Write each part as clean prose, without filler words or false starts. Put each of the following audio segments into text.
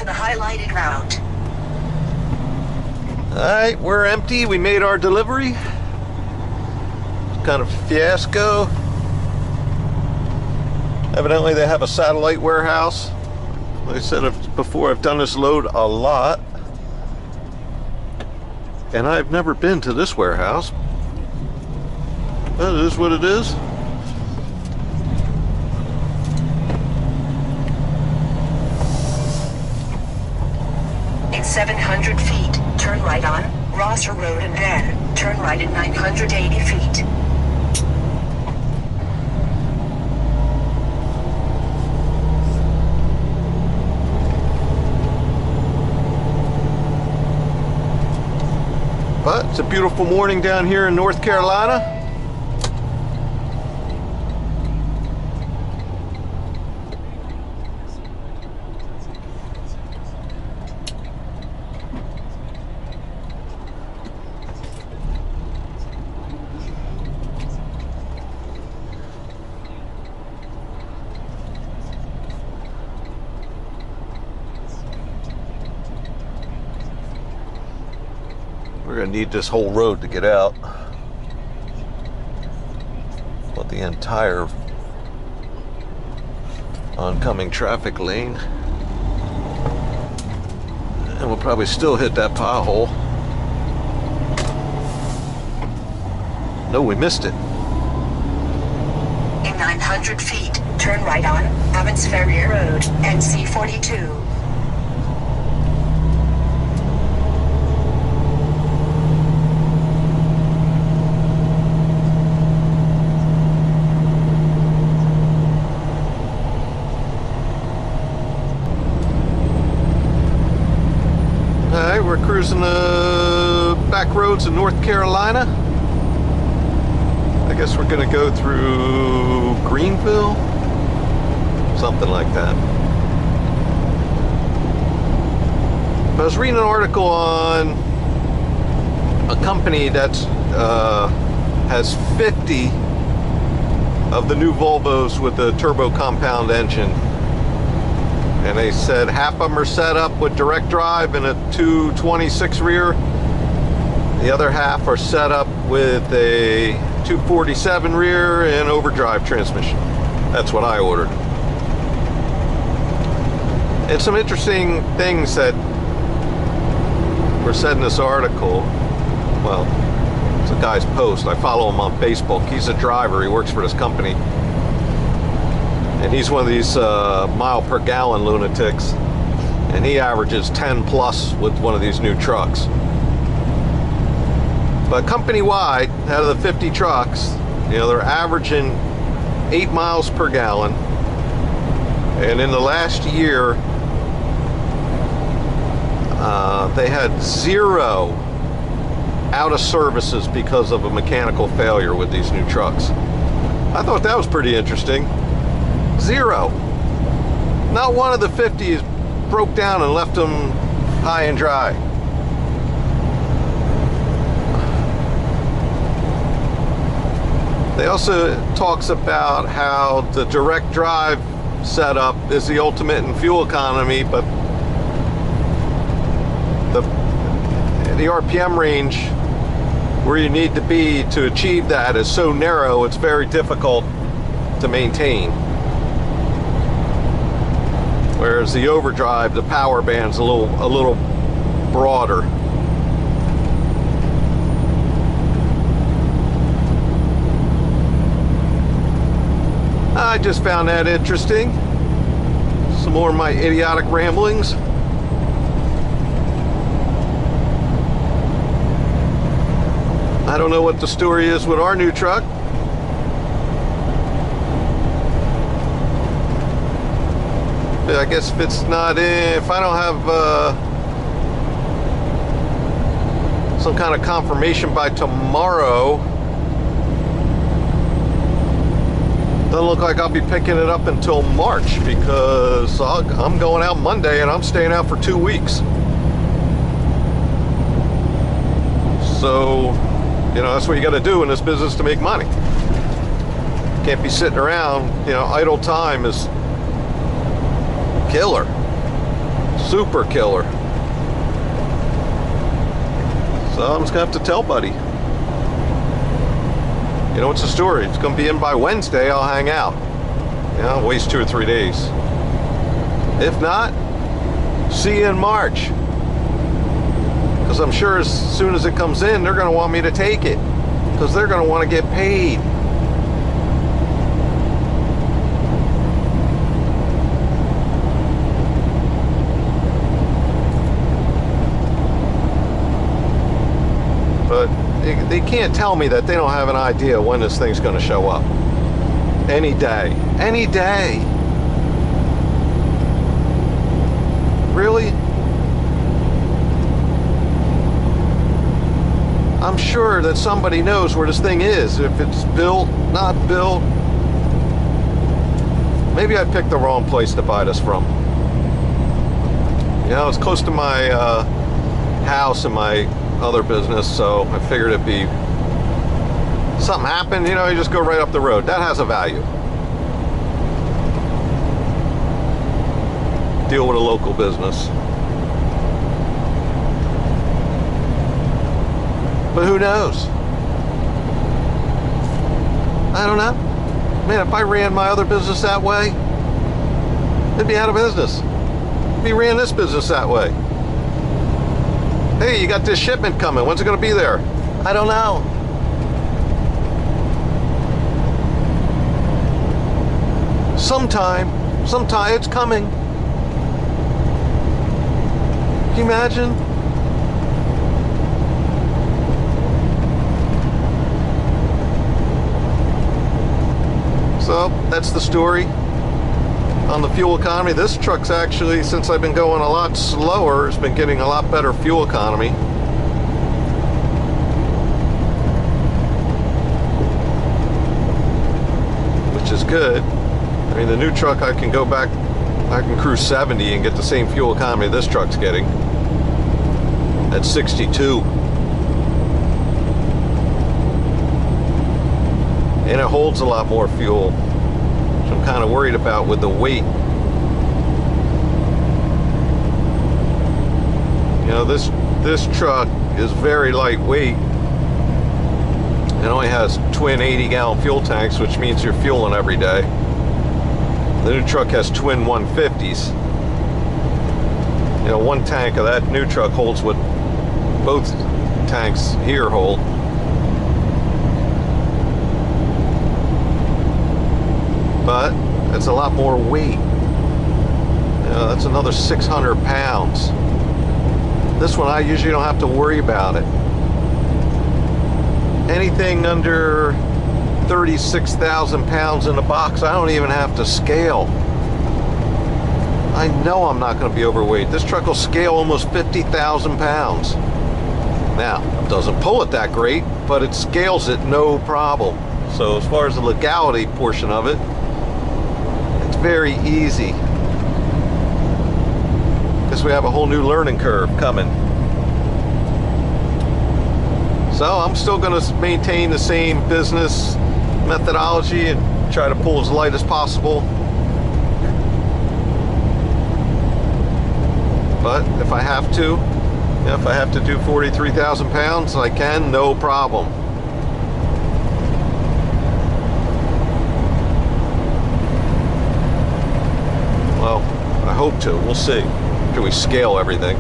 to the highlighted route. Alright, we're empty. We made our delivery. Kind of fiasco. Evidently they have a satellite warehouse. Like I said before, I've done this load a lot. And I've never been to this warehouse. But it is what it is. In 700 feet, turn right on Rosser Road and then turn right at 980 feet. But it's a beautiful morning down here in North Carolina. We're going to need this whole road to get out. But the entire oncoming traffic lane. And we'll probably still hit that pothole. No, we missed it. In 900 feet, turn right on Evans Ferrier Road, NC 42. Alright, we're cruising the back roads of North Carolina. I guess we're going to go through Greenville, something like that. I was reading an article on a company that has 50 of the new Volvos with the turbo compound engine. And they said half of them are set up with direct drive and a 226 rear. The other half are set up with a 247 rear and overdrive transmission. That's what I ordered. And some interesting things that were said in this article. Well, it's a guy's post. I follow him on Facebook. He's a driver. He works for this company. And he's one of these mile per gallon lunatics, and he averages 10 plus with one of these new trucks. But company-wide, out of the 50 trucks, you know, they're averaging 8 miles per gallon. And in the last year, they had 0 out of services because of a mechanical failure with these new trucks. I thought that was pretty interesting. 0. Not one of the 50 broke down and left them high and dry. They also talks about how the direct drive setup is the ultimate in fuel economy, but the RPM range where you need to be to achieve that is so narrow, it's very difficult to maintain. Whereas the overdrive, the power band's a little broader. I just found that interesting. Some more of my idiotic ramblings. I don't know what the story is with our new truck. I guess if it's not in, if I don't have some kind of confirmation by tomorrow, doesn't look like I'll be picking it up until March, because I'm going out Monday and I'm staying out for 2 weeks. So, you know, that's what you got to do in this business to make money. Can't be sitting around, you know, idle time is killer. Super killer. So I'm just gonna have to tell buddy. You know, what's the story? It's gonna be in by Wednesday, I'll hang out. You know, waste 2 or 3 days. If not, see you in March. Because I'm sure as soon as it comes in, they're gonna want me to take it. Because they're gonna want to get paid. But they can't tell me that they don't have an idea when this thing's going to show up. Any day. Any day. Really? I'm sure that somebody knows where this thing is. If it's built, not built. Maybe I picked the wrong place to buy this from. You know, it's close to my house and my other business, so I figured it'd be something happened, you know, you just go right up the road. That has a value. Deal with a local business. But who knows? I don't know. Man, if I ran my other business that way, it'd be out of business. If you ran this business that way. Hey, you got this shipment coming. When's it going to be there? I don't know. Sometime it's coming. Can you imagine? So, that's the story on the fuel economy. This truck's actually, since I've been going a lot slower, it's been getting a lot better fuel economy. Which is good. I mean, the new truck, I can go back, I can cruise 70 and get the same fuel economy this truck's getting at 62. And it holds a lot more fuel, which I'm kind of worried about with the weight. You know, this truck is very lightweight. It only has twin 80-gallon fuel tanks, which means you're fueling every day. The new truck has twin 150s. You know, one tank of that new truck holds what both tanks here hold. But it's a lot more weight. You know, that's another 600 pounds. This one, I usually don't have to worry about it. Anything under 36,000 pounds in the box, I don't even have to scale. I know I'm not going to be overweight. This truck will scale almost 50,000 pounds. Now, it doesn't pull it that great, but it scales it no problem. So as far as the legality portion of it, it's very easy. Because we have a whole new learning curve coming. So I'm still going to maintain the same business methodology and try to pull as light as possible. But if I have to, you know, if I have to do 43,000 pounds, I can, no problem. Well, I hope to. We'll see. After we scale everything.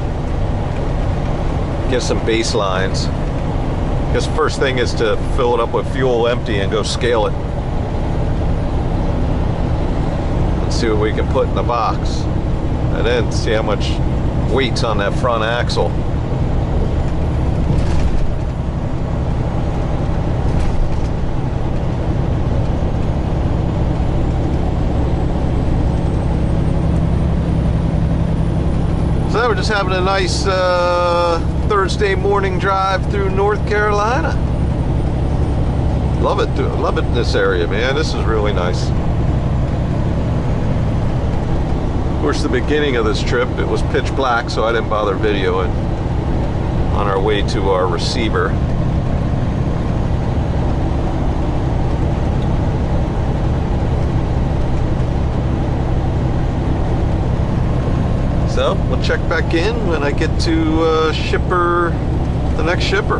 Get some baselines. I guess the first thing is to fill it up with fuel empty and go scale it. Let's see what we can put in the box. And then see how much weight's on that front axle. So we're just having a nice Thursday morning drive through North Carolina. Love it, dude. Love it in this area, man. This is really nice. Of course, the beginning of this trip, it was pitch black, so I didn't bother videoing on our way to our receiver. So, with check back in when I get to the next shipper.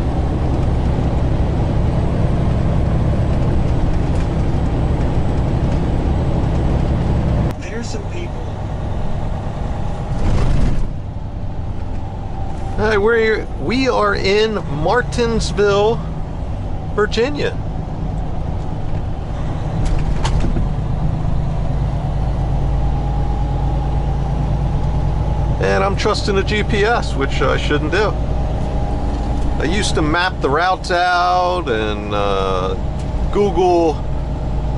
There's some people. All right, we are in Martinsville, Virginia. And I'm trusting the GPS, which I shouldn't do. I used to map the routes out and Google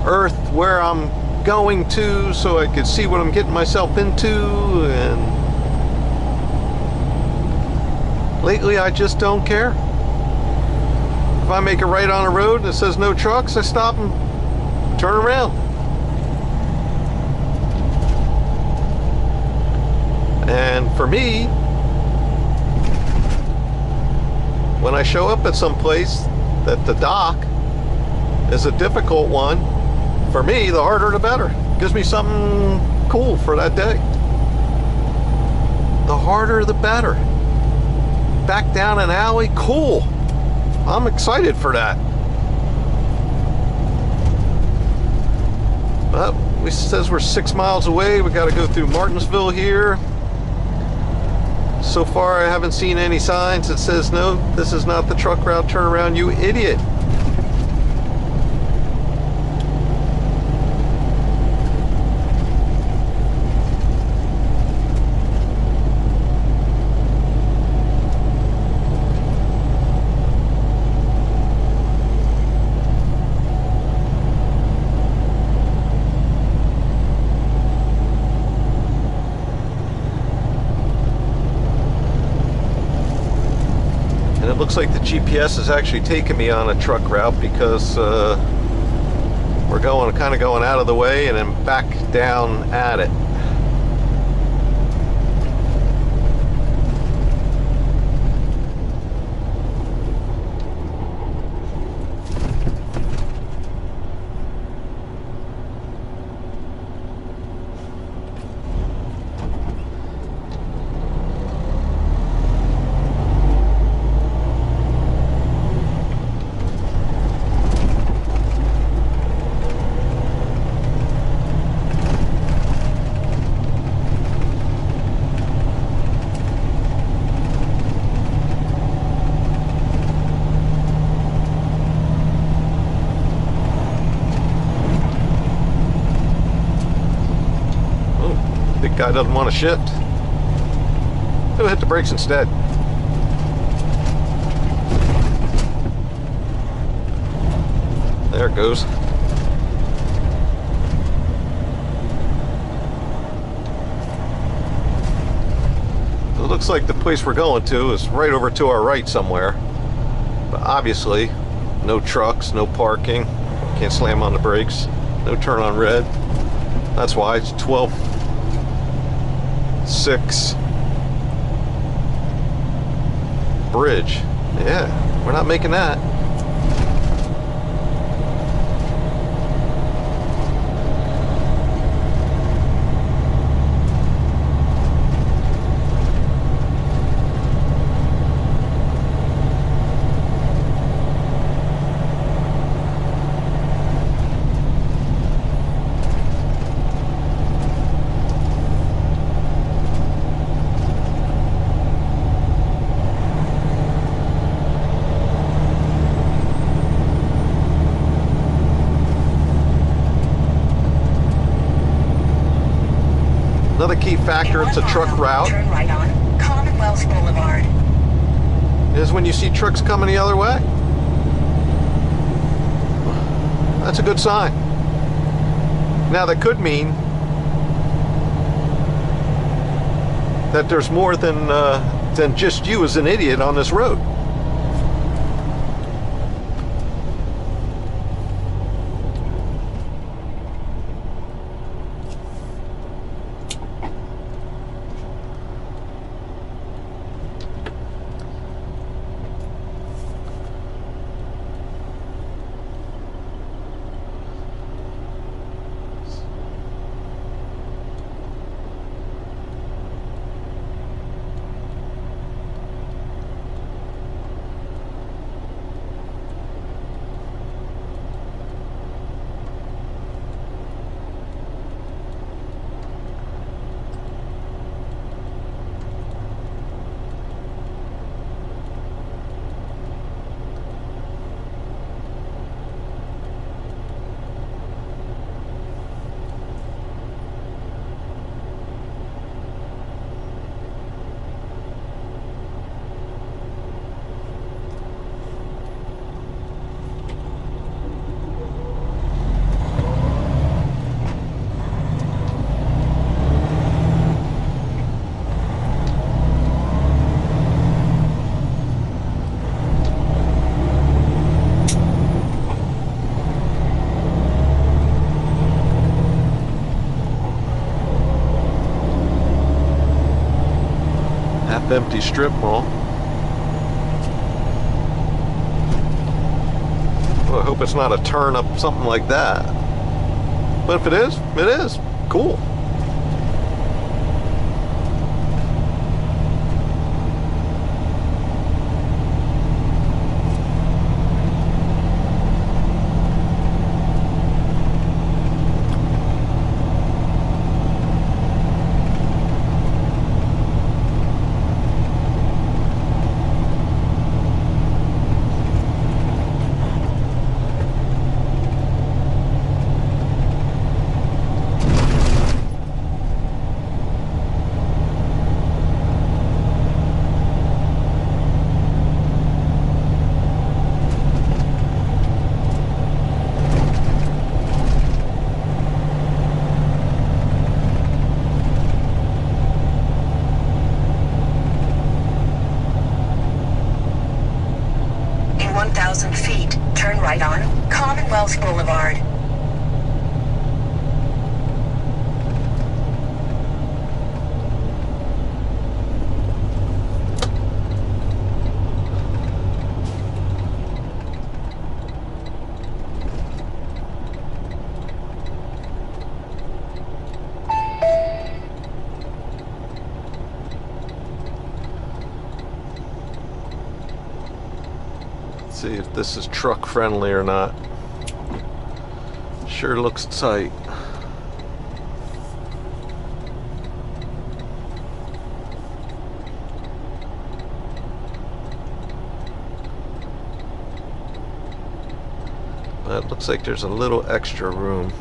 Earth where I'm going to so I could see what I'm getting myself into, and lately I just don't care. If I make a right on a road and it says no trucks, I stop and turn around. And for me, when I show up at some place that the dock is a difficult one, for me, the harder the better. It gives me something cool for that day. The harder the better. Back down an alley, cool. I'm excited for that. But it says we're 6 miles away. We got to go through Martinsville here. So far, I haven't seen any signs that says, no, this is not the truck route, turn around, you idiot. And it looks like the GPS is actually taking me on a truck route because we're kind of going out of the way and then back down at it. Guy doesn't want to shift. He'll hit the brakes instead. There it goes. It looks like the place we're going to is right over to our right somewhere. But obviously, no trucks, no parking. Can't slam on the brakes. No turn on red. That's why it's 12:06. Bridge. Yeah, we're not making that. Another key factor, it's a truck route, turn right on Commonwealth Boulevard. is when you see trucks coming the other way. That's a good sign. Now that could mean that there's more than just you as an idiot on this road. half-empty strip mall. Well, I hope it's not a turn up, something like that. But if it is, it is. Cool. In 1,000 feet, turn right on Commonwealth Boulevard. See if this is truck friendly or not. Sure looks tight. But it looks like there's a little extra room.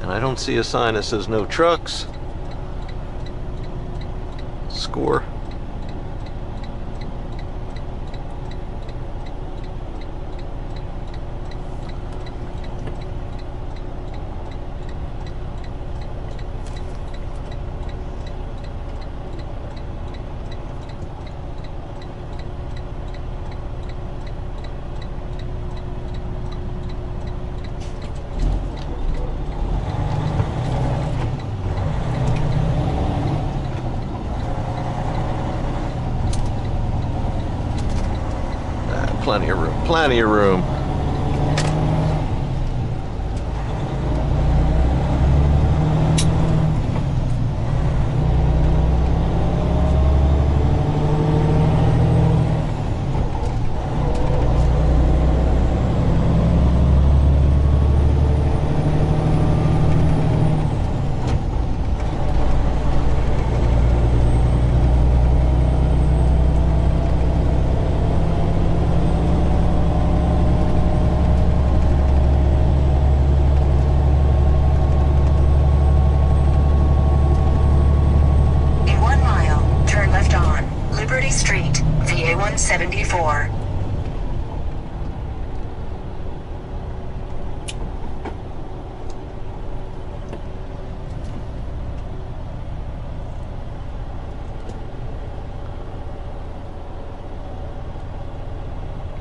And I don't see a sign that says no trucks. Score. Plenty of room, plenty of room. Liberty Street, VA 174.